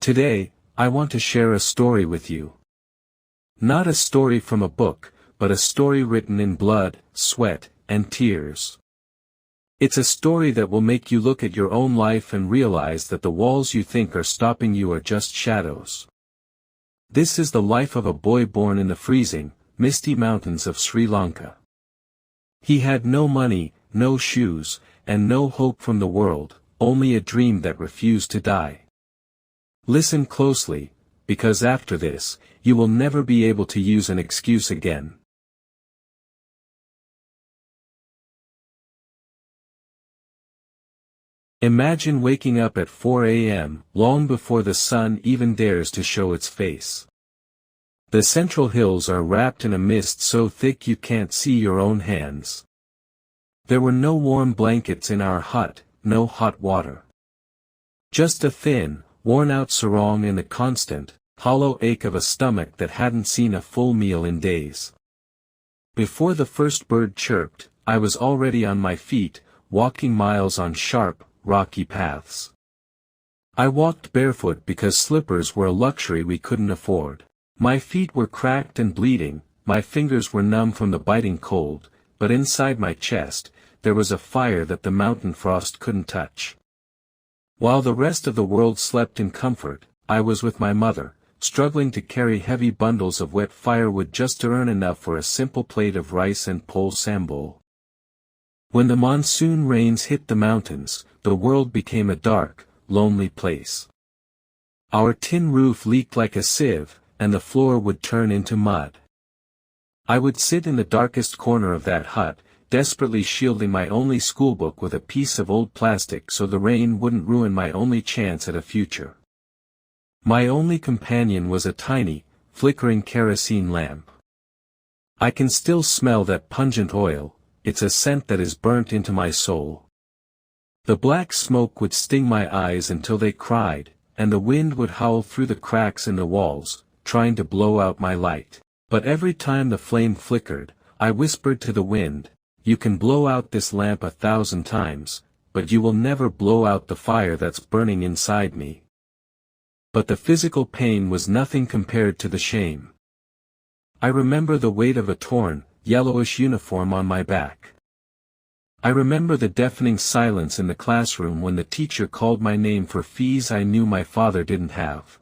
Today, I want to share a story with you. Not a story from a book, but a story written in blood, sweat, and tears. It's a story that will make you look at your own life and realize that the walls you think are stopping you are just shadows. This is the life of a boy born in the freezing, misty mountains of Sri Lanka. He had no money, no shoes, and no hope from the world, only a dream that refused to die. Listen closely, because after this, you will never be able to use an excuse again. Imagine waking up at 4 a.m., long before the sun even dares to show its face. The central hills are wrapped in a mist so thick you can't see your own hands. There were no warm blankets in our hut, no hot water. Just a thin, worn-out sarong and the constant, hollow ache of a stomach that hadn't seen a full meal in days. Before the first bird chirped, I was already on my feet, walking miles on sharp, rocky paths. I walked barefoot because slippers were a luxury we couldn't afford. My feet were cracked and bleeding, my fingers were numb from the biting cold, but inside my chest, there was a fire that the mountain frost couldn't touch. While the rest of the world slept in comfort, I was with my mother, struggling to carry heavy bundles of wet firewood just to earn enough for a simple plate of rice and pole sambol. When the monsoon rains hit the mountains, the world became a dark, lonely place. Our tin roof leaked like a sieve, and the floor would turn into mud. I would sit in the darkest corner of that hut, desperately shielding my only schoolbook with a piece of old plastic so the rain wouldn't ruin my only chance at a future. My only companion was a tiny, flickering kerosene lamp. I can still smell that pungent oil, it's a scent that is burnt into my soul. The black smoke would sting my eyes until they cried, and the wind would howl through the cracks in the walls, trying to blow out my light. But every time the flame flickered, I whispered to the wind, "You can blow out this lamp 1,000 times, but you will never blow out the fire that's burning inside me." But the physical pain was nothing compared to the shame. I remember the weight of a torn, yellowish uniform on my back. I remember the deafening silence in the classroom when the teacher called my name for fees I knew my father didn't have.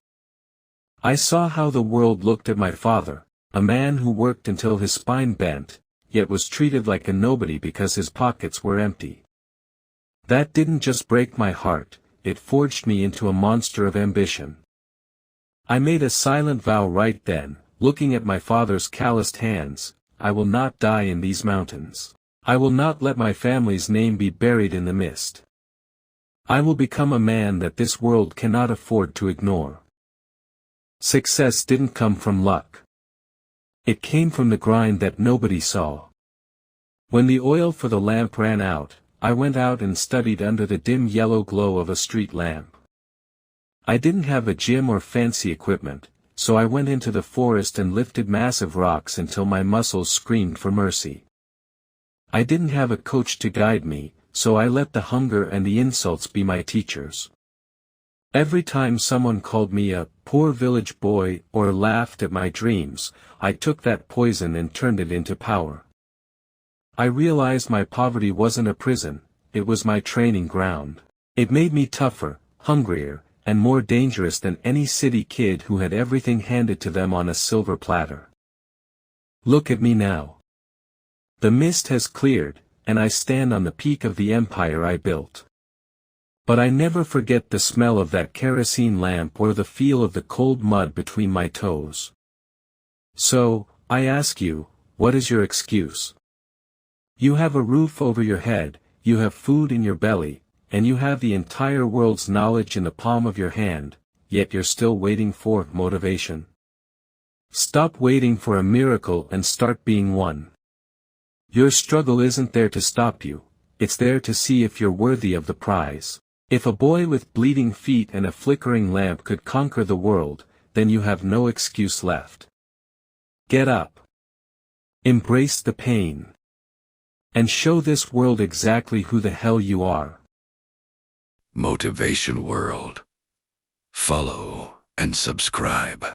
I saw how the world looked at my father, a man who worked until his spine bent, yet was treated like a nobody because his pockets were empty. That didn't just break my heart, it forged me into a monster of ambition. I made a silent vow right then, looking at my father's calloused hands, I will not die in these mountains. I will not let my family's name be buried in the mist. I will become a man that this world cannot afford to ignore. Success didn't come from luck. It came from the grind that nobody saw. When the oil for the lamp ran out, I went out and studied under the dim yellow glow of a street lamp. I didn't have a gym or fancy equipment, so I went into the forest and lifted massive rocks until my muscles screamed for mercy. I didn't have a coach to guide me, so I let the hunger and the insults be my teachers. Every time someone called me a poor village boy or laughed at my dreams, I took that poison and turned it into power. I realized my poverty wasn't a prison, it was my training ground. It made me tougher, hungrier, and more dangerous than any city kid who had everything handed to them on a silver platter. Look at me now. The mist has cleared, and I stand on the peak of the empire I built. But I never forget the smell of that kerosene lamp or the feel of the cold mud between my toes. So, I ask you, what is your excuse? You have a roof over your head, you have food in your belly, and you have the entire world's knowledge in the palm of your hand, yet you're still waiting for motivation. Stop waiting for a miracle and start being one. Your struggle isn't there to stop you, it's there to see if you're worthy of the prize. If a boy with bleeding feet and a flickering lamp could conquer the world, then you have no excuse left. Get up. Embrace the pain. And show this world exactly who the hell you are. Motivation World. Follow. and subscribe.